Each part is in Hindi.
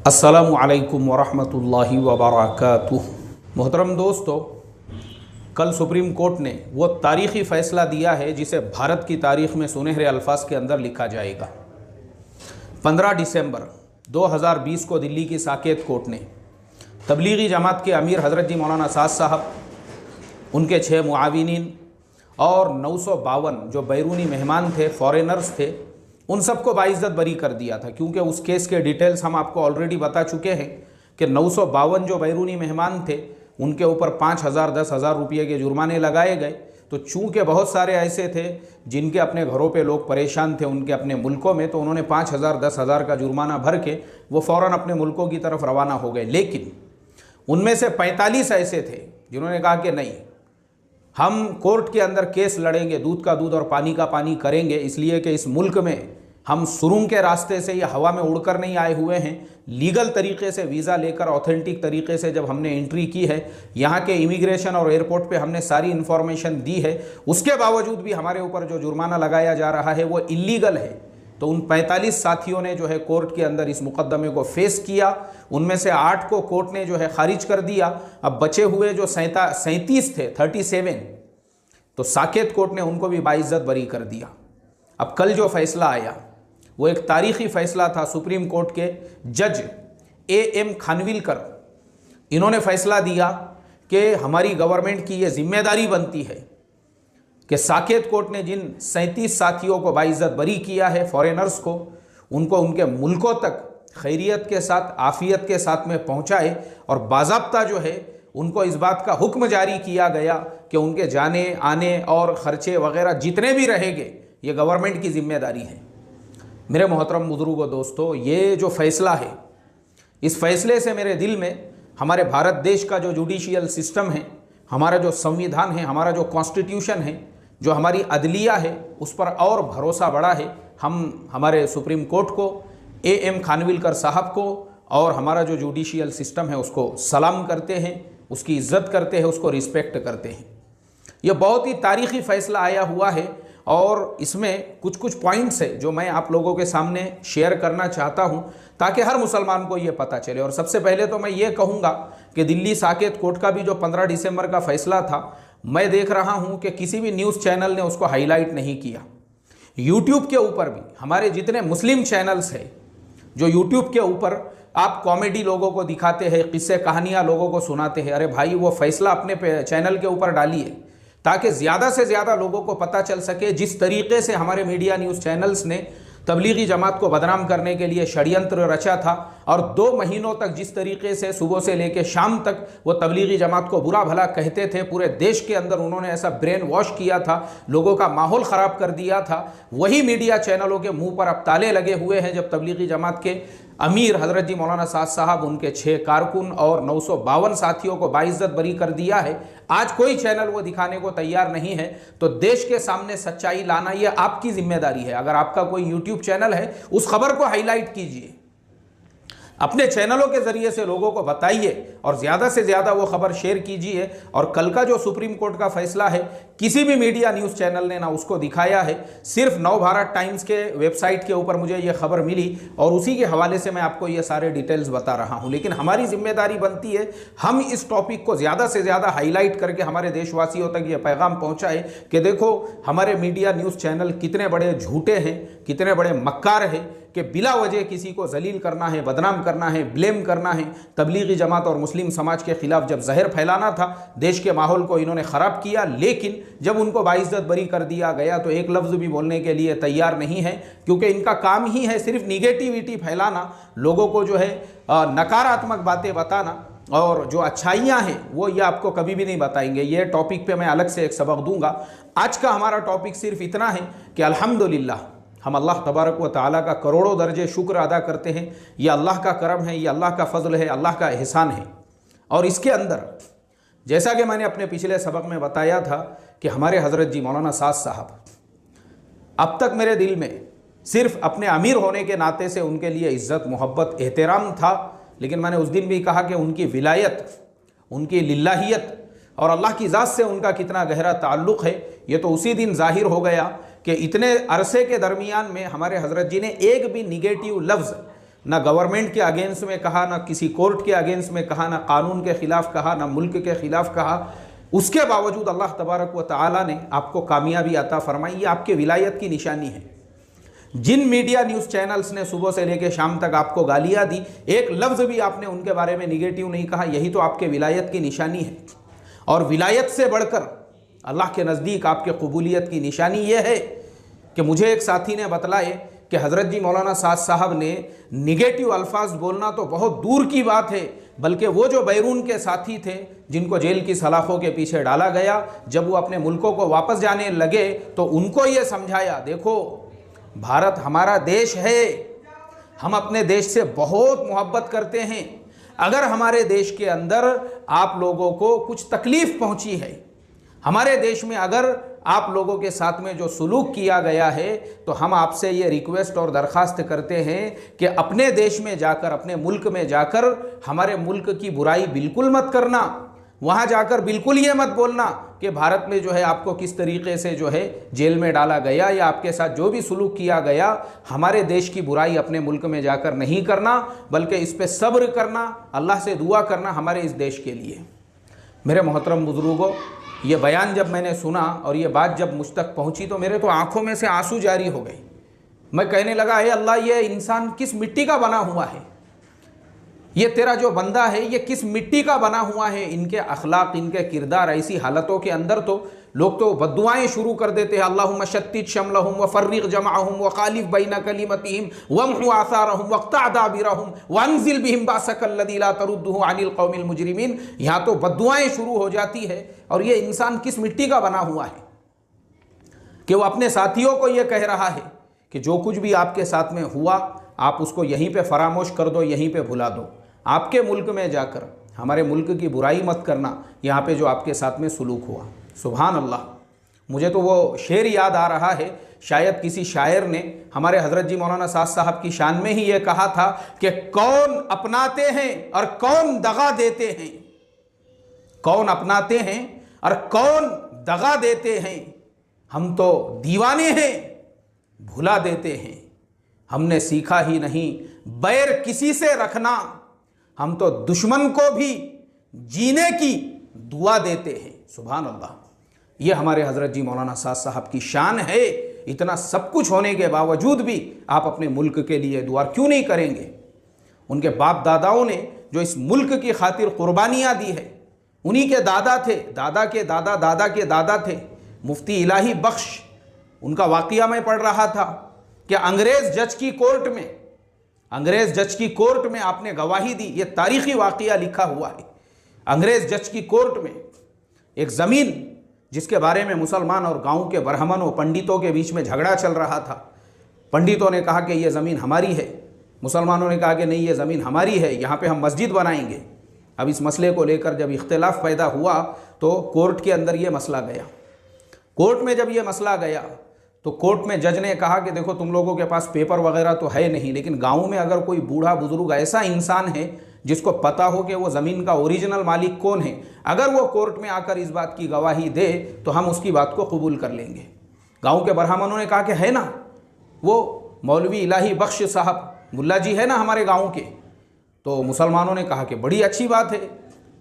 अस्सलामु अलैकुम वरहमतुल्लाहि वबरकातुह। मोहतरम दोस्तों, कल सुप्रीम कोर्ट ने वो तारीख़ी फ़ैसला दिया है जिसे भारत की तारीख़ में सुनहरे अल्फाज के अंदर लिखा जाएगा। 15 दिसंबर 2020 को दिल्ली की साकेत कोर्ट ने तबलीगी जमात के अमीर हज़रत जी मौलाना साद साहब, उनके 6 मुआविनीन और 952 जो बैरूनी मेहमान थे, फॉरेनर्स थे, उन सबको बाइज़्ज़त बरी कर दिया था। क्योंकि उस केस के डिटेल्स हम आपको ऑलरेडी बता चुके हैं कि 952 जो बैरूनी मेहमान थे उनके ऊपर 5,000 10,000 रुपये के जुर्माने लगाए गए। तो चूँकि बहुत सारे ऐसे थे जिनके अपने घरों पे लोग परेशान थे उनके अपने मुल्कों में, तो उन्होंने 5,000 10,000 का जुर्माना भर के वो फ़ौरन अपने मुल्कों की तरफ रवाना हो गए। लेकिन उनमें से 45 ऐसे थे जिन्होंने कहा कि नहीं, हम कोर्ट के अंदर केस लड़ेंगे, दूध का दूध और पानी का पानी करेंगे, इसलिए कि इस मुल्क में हम सुरुंग के रास्ते से या हवा में उड़कर नहीं आए हुए हैं। लीगल तरीके से वीज़ा लेकर ऑथेंटिक तरीके से जब हमने एंट्री की है, यहाँ के इमिग्रेशन और एयरपोर्ट पे हमने सारी इन्फॉर्मेशन दी है, उसके बावजूद भी हमारे ऊपर जो जुर्माना लगाया जा रहा है वो इलीगल है। तो उन 45 साथियों ने जो है कोर्ट के अंदर इस मुकदमे को फेस किया। उनमें से 8 को कोर्ट ने जो है खारिज कर दिया। अब बचे हुए जो 37 थे, 37, तो साकेत कोर्ट ने उनको भी बाइज़्ज़त बरी कर दिया। अब कल जो फैसला आया वो एक तारीख़ी फ़ैसला था। सुप्रीम कोर्ट के जज AM खानविलकर, इन्होंने फ़ैसला दिया कि हमारी गवर्नमेंट की ये जिम्मेदारी बनती है कि साकेत कोर्ट ने जिन 37 साथियों को बाइज़्ज़त बरी किया है, फॉरेनर्स को, उनको उनके मुल्कों तक खैरियत के साथ, आफ़ियत के साथ में पहुँचाए। और बाज़ाब्ता जो है उनको इस बात का हुक्म जारी किया गया कि उनके जाने आने और ख़र्चे वगैरह जितने भी रहेंगे ये गवर्नमेंट की ज़िम्मेदारी है। मेरे मोहतरम बुजुर्गों, दोस्तों, ये जो फ़ैसला है, इस फ़ैसले से मेरे दिल में हमारे भारत देश का जो जुडिशियल सिस्टम है, हमारा जो संविधान है, हमारा जो कॉन्स्टिट्यूशन है, जो हमारी अदलिया है, उस पर और भरोसा बढ़ा है। हम हमारे सुप्रीम कोर्ट को, AM खानविलकर साहब को और हमारा जो जुडिशियल सिस्टम है उसको सलाम करते हैं, उसकी इज़्ज़त करते हैं, उसको रिस्पेक्ट करते हैं। यह बहुत ही तारीख़ी फ़ैसला आया हुआ है और इसमें कुछ कुछ पॉइंट्स है जो मैं आप लोगों के सामने शेयर करना चाहता हूं ताकि हर मुसलमान को ये पता चले। और सबसे पहले तो मैं ये कहूँगा कि दिल्ली साकेत कोर्ट का भी जो 15 दिसंबर का फैसला था, मैं देख रहा हूं कि किसी भी न्यूज़ चैनल ने उसको हाईलाइट नहीं किया। यूट्यूब के ऊपर भी हमारे जितने मुस्लिम चैनल्स हैं, जो यूट्यूब के ऊपर आप कॉमेडी लोगों को दिखाते हैं, किस्से कहानियाँ लोगों को सुनाते हैं, अरे भाई वो फैसला अपने चैनल के ऊपर डालिए ताकि ज़्यादा से ज़्यादा लोगों को पता चल सके जिस तरीके से हमारे मीडिया न्यूज़ चैनल्स ने तबलीगी जमात को बदनाम करने के लिए षड्यंत्र रचा था। और 2 महीनों तक जिस तरीके से सुबह से लेकर शाम तक वो तबलीगी जमात को बुरा भला कहते थे, पूरे देश के अंदर उन्होंने ऐसा ब्रेन वॉश किया था, लोगों का माहौल ख़राब कर दिया था। वही मीडिया चैनलों के मुंह पर अब ताले लगे हुए हैं जब तबलीगी जमात के अमीर हज़रत जी मौलाना साद साहब, उनके 6 कारकुन और 952 साथियों को बाइज़्ज़त बरी कर दिया है। आज कोई चैनल वो दिखाने को तैयार नहीं है। तो देश के सामने सच्चाई लाना ये आपकी जिम्मेदारी है। अगर आपका कोई यूट्यूब चैनल है, उस खबर को हाईलाइट कीजिए, अपने चैनलों के ज़रिए से लोगों को बताइए और ज़्यादा से ज़्यादा वो खबर शेयर कीजिए। और कल का जो सुप्रीम कोर्ट का फैसला है, किसी भी मीडिया न्यूज़ चैनल ने ना उसको दिखाया है। सिर्फ नवभारत टाइम्स के वेबसाइट के ऊपर मुझे ये खबर मिली और उसी के हवाले से मैं आपको ये सारे डिटेल्स बता रहा हूँ। लेकिन हमारी जिम्मेदारी बनती है हम इस टॉपिक को ज़्यादा से ज़्यादा हाईलाइट करके हमारे देशवासियों तक ये पैगाम पहुँचाए कि देखो हमारे मीडिया न्यूज़ चैनल कितने बड़े झूठे हैं, कितने बड़े मक्कार हैं कि बिला वजह किसी को जलील करना है, बदनाम करना है, ब्लेम करना है। तबलीगी जमात और मुस्लिम समाज के खिलाफ जब जहर फैलाना था, देश के माहौल को इन्होंने ख़राब किया। लेकिन जब उनको बाइज़्ज़त बरी कर दिया गया तो एक लफ्ज़ भी बोलने के लिए तैयार नहीं है, क्योंकि इनका काम ही है सिर्फ निगेटिविटी फैलाना, लोगों को जो है नकारात्मक बातें बताना, और जो अच्छाइयाँ हैं वो ये आपको कभी भी नहीं बताएंगे। ये टॉपिक पे मैं अलग से एक सबक दूंगा। आज का हमारा टॉपिक सिर्फ इतना है कि अल्हम्दुलिल्लाह हम अल्लाह तबारक व तआला का करोड़ों दर्जे शुक्र अदा करते हैं। ये अल्लाह का करम है, ये अल्लाह का फ़ज़ल है, अल्लाह का एहसान है। और इसके अंदर जैसा कि मैंने अपने पिछले सबक में बताया था कि हमारे हज़रत जी मौलाना साद साहब, अब तक मेरे दिल में सिर्फ अपने अमीर होने के नाते से उनके लिए इज़्ज़त, मोहब्बत, एहतराम था। लेकिन मैंने उस दिन भी कहा कि उनकी विलायत, उनकी लिल्लाहियत और अल्लाह की ज़ात से उनका कितना गहरा ताल्लुक़ है, ये तो उसी दिन ज़ाहिर हो गया कि इतने अरसे के दरमियान में हमारे हज़रत जी ने एक भी निगेटिव लफ्ज़ ना गवर्नमेंट के अगेंस्ट में कहा, ना किसी कोर्ट के अगेंस्ट में कहा, ना कानून के ख़िलाफ़ कहा, ना मुल्क के ख़िलाफ़ कहा। उसके बावजूद अल्लाह तबारक व तआला ने आपको कामयाबी अता फरमाई। ये आपके विलायत की निशानी है। जिन मीडिया न्यूज़ चैनल्स ने सुबह से लेकर शाम तक आपको गालियाँ दी, एक लफ्ज़ भी आपने उनके बारे में निगेटिव नहीं कहा, यही तो आपके विलायत की निशानी है। और विलायत से बढ़कर अल्लाह के नज़दीक आपके कबूलियत की निशानी ये है कि मुझे एक साथी ने बतलाए कि हज़रत जी मौलाना साद साहब ने निगेटिव अल्फाज बोलना तो बहुत दूर की बात है, बल्कि वो जो बैरून के साथी थे जिनको जेल की सलाखों के पीछे डाला गया, जब वो अपने मुल्कों को वापस जाने लगे तो उनको ये समझाया, देखो भारत हमारा देश है, हम अपने देश से बहुत मोहब्बत करते हैं। अगर हमारे देश के अंदर आप लोगों को कुछ तकलीफ़ पहुंची है, हमारे देश में अगर आप लोगों के साथ में जो सुलूक किया गया है, तो हम आपसे ये रिक्वेस्ट और दरख्वास्त करते हैं कि अपने देश में जाकर, अपने मुल्क में जाकर हमारे मुल्क की बुराई बिल्कुल मत करना। वहाँ जाकर बिल्कुल ये मत बोलना कि भारत में जो है आपको किस तरीके से जो है जेल में डाला गया या आपके साथ जो भी सुलूक किया गया, हमारे देश की बुराई अपने मुल्क में जाकर नहीं करना, बल्कि इस पर सब्र करना, अल्लाह से दुआ करना हमारे इस देश के लिए। मेरे मोहतरम बुजुर्गों, ये बयान जब मैंने सुना और ये बात जब मुझ तक पहुँची तो मेरे तो आँखों में से आंसू जारी हो गए। मैं कहने लगा, हे अल्लाह, ये इंसान किस मिट्टी का बना हुआ है, ये तेरा जो बंदा है ये किस मिट्टी का बना हुआ है। इनके अखलाक, इनके किरदार, ऐसी हालतों के अंदर तो लोग तो बद्दुआएं शुरू कर देते हैं, अल्लाहुम्मा शत्तित शमलहुम व फर्रिक़ जमअहुम व खालिफ बैन कलिमतिहिम वम्हु आसारहुम वक़्ता दाबिरहुम वअनज़िल बिहिम बासकल लज़ी ला तरुद्दुहु अनिल क़ौमिल मुजरिमीन। यहाँ तो बद्दुआएं शुरू हो जाती है। और ये इंसान किस मिट्टी का बना हुआ है कि वो अपने साथियों को ये कह रहा है कि जो कुछ भी आपके साथ में हुआ आप उसको यहीं पे फरामोश कर दो, यहीं पे भुला दो। आपके मुल्क में जाकर हमारे मुल्क की बुराई मत करना, यहाँ पे जो आपके साथ में सुलूक हुआ। सुभान अल्लाह। मुझे तो वो शेर याद आ रहा है, शायद किसी शायर ने हमारे हज़रत जी मौलाना साद साहब की शान में ही ये कहा था कि कौन अपनाते हैं और कौन दगा देते हैं, कौन अपनाते हैं और कौन दगा देते हैं। हम तो दीवाने हैं, भुला देते हैं। हमने सीखा ही नहीं बैर किसी से रखना, हम तो दुश्मन को भी जीने की दुआ देते हैं। सुभान अल्लाह। ये हमारे हज़रत जी मौलाना साद साहब की शान है। इतना सब कुछ होने के बावजूद भी आप अपने मुल्क के लिए दुआ क्यों नहीं करेंगे। उनके बाप दादाओं ने जो इस मुल्क की खातिर कुर्बानियाँ दी है, उन्हीं के दादा थे, दादा के दादा दादा के दादा थे मुफ्ती इलाही बख्श। उनका वाक़या मैं पढ़ रहा था कि अंग्रेज़ जज की कोर्ट में, अंग्रेज़ जज की कोर्ट में आपने गवाही दी। ये तारीख़ी वाक़या लिखा हुआ है। अंग्रेज़ जज की कोर्ट में एक ज़मीन जिसके बारे में मुसलमान और गांव के ब्राह्मणों पंडितों के बीच में झगड़ा चल रहा था। पंडितों ने कहा कि ये ज़मीन हमारी है, मुसलमानों ने कहा कि नहीं ये ज़मीन हमारी है, यहाँ पे हम मस्जिद बनाएंगे। अब इस मसले को लेकर जब इख्तिलाफ पैदा हुआ तो कोर्ट के अंदर ये मसला गया। कोर्ट में जब ये मसला गया तो कोर्ट में जज ने कहा कि देखो तुम लोगों के पास पेपर वगैरह तो है नहीं, लेकिन गाँव में अगर कोई बूढ़ा बुजुर्ग ऐसा इंसान है जिसको पता हो कि वो ज़मीन का ओरिजिनल मालिक कौन है, अगर वो कोर्ट में आकर इस बात की गवाही दे तो हम उसकी बात को कबूल कर लेंगे। गांव के ब्राह्मणों ने कहा कि है ना, वो मौलवी इलाही बख्श साहब मुल्ला जी है ना हमारे गांव के। तो मुसलमानों ने कहा कि बड़ी अच्छी बात है,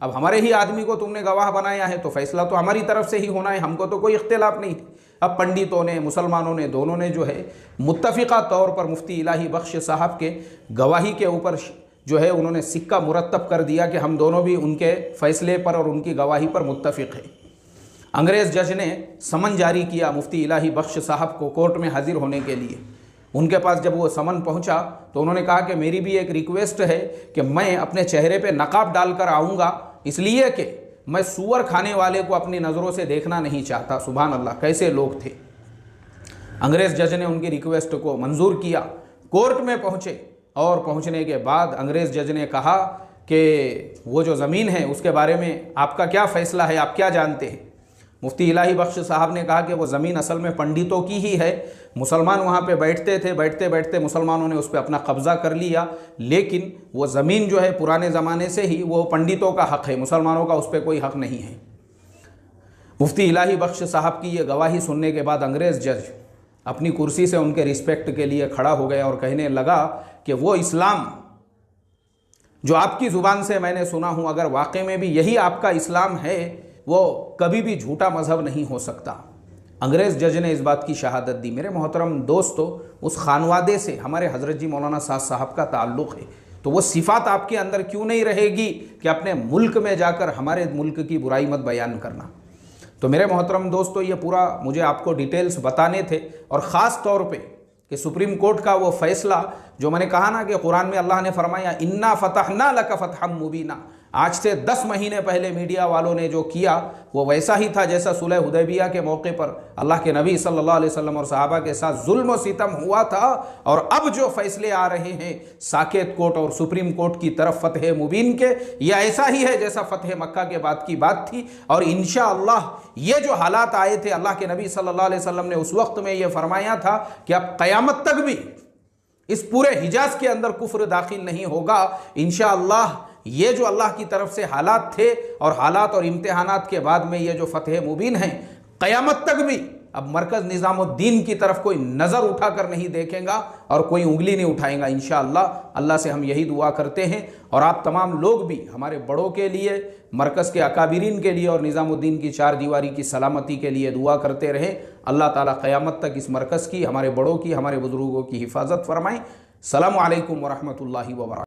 अब हमारे ही आदमी को तुमने गवाह बनाया है तो फैसला तो हमारी तरफ से ही होना है, हमको तो कोई इख्तिलाफ नहीं। अब पंडितों ने, मुसलमानों ने, दोनों ने जो है मुत्तफ़िक़ा तौर पर मुफ्ती इलाही बख्श साहब के गवाही के ऊपर जो है उन्होंने सिक्का मुरत्तब कर दिया कि हम दोनों भी उनके फ़ैसले पर और उनकी गवाही पर मुत्तफ़िक़ हैं। अंग्रेज़ जज ने समन जारी किया मुफ्ती इलाही बख्श साहब को कोर्ट में हाजिर होने के लिए। उनके पास जब वो समन पहुंचा तो उन्होंने कहा कि मेरी भी एक रिक्वेस्ट है कि मैं अपने चेहरे पे नकाब डालकर आऊँगा, इसलिए कि मैं सूअर खाने वाले को अपनी नज़रों से देखना नहीं चाहता। सुभान अल्लाह, कैसे लोग थे। अंग्रेज़ जज ने उनकी रिक्वेस्ट को मंजूर किया, कोर्ट में पहुँचे और पहुंचने के बाद अंग्रेज़ जज ने कहा कि वो जो ज़मीन है उसके बारे में आपका क्या फ़ैसला है, आप क्या जानते हैं। मुफ्ती इलाही बख्श साहब ने कहा कि वो ज़मीन असल में पंडितों की ही है, मुसलमान वहाँ पे बैठते थे, बैठते बैठते मुसलमानों ने उस पर अपना कब्ज़ा कर लिया, लेकिन वो ज़मीन जो है पुराने ज़माने से ही वो पंडितों का हक़ है, मुसलमानों का उस पर कोई हक़ नहीं है। मुफ्ती इलाही बख्श साहब की ये गवाही सुनने के बाद अंग्रेज़ जज अपनी कुर्सी से उनके रिस्पेक्ट के लिए खड़ा हो गया और कहने लगा कि वो इस्लाम जो आपकी ज़ुबान से मैंने सुना हूँ, अगर वाकई में भी यही आपका इस्लाम है, वो कभी भी झूठा मज़हब नहीं हो सकता। अंग्रेज़ जज ने इस बात की शहादत दी। मेरे मोहतरम दोस्तों, उस खानवादे से हमारे हज़रत जी मौलाना साद साहब का ताल्लुक़ है, तो वो सिफ़ात आपके अंदर क्यों नहीं रहेगी कि अपने मुल्क में जाकर हमारे मुल्क की बुराई मत बयान करना। तो मेरे मोहतरम दोस्तों, ये पूरा मुझे आपको डिटेल्स बताने थे, और ख़ास तौर पे कि सुप्रीम कोर्ट का वो फैसला जो मैंने कहा ना कि कुरान में अल्लाह ने फरमाया इन्ना फतहना लका फतहम मुबीना, आज से 10 महीने पहले मीडिया वालों ने जो किया वो वैसा ही था जैसा सुलह हुदैबिया के मौके पर अल्लाह के नबी सल्लल्लाहु अलैहि वसल्लम और सहाबा के साथ जुल्म और सितम हुआ था। और अब जो फैसले आ रहे हैं साकेत कोर्ट और सुप्रीम कोर्ट की तरफ फतह मुबीन के, ये ऐसा ही है जैसा फतह मक्का के बाद की बात थी। और इंशाअल्लाह ये जो हालात आए थे, अल्लाह के नबी सल्लल्लाहु अलैहि वसल्लम ने उस वक्त में ये फरमाया था कि अब क़यामत तक भी इस पूरे हिजाज के अंदर कुफ्र दाखिल नहीं होगा। इंशाअल्लाह ये जो अल्लाह की तरफ से हालात थे और हालात और इम्तिहानात के बाद में ये जो फतह मुबीन है, क़यामत तक भी अब मरकज़ निज़ामुद्दीन की तरफ कोई नज़र उठाकर नहीं देखेगा और कोई उंगली नहीं उठाएगा इंशाअल्लाह। अल्लाह से हम यही दुआ करते हैं, और आप तमाम लोग भी हमारे बड़ों के लिए, मरकज़ के अकाबिरीन के लिए और निज़ामुद्दीन की चार दीवारी की सलामती के लिए दुआ करते रहें। अल्लाह ताला क़यामत तक इस मरकज़ की, हमारे बड़ों की, हमारे बुज़ुर्गों की हिफाजत फरमाएँ। सलामु अलैकुम व रहमतुल्लाहि व बरकातहू।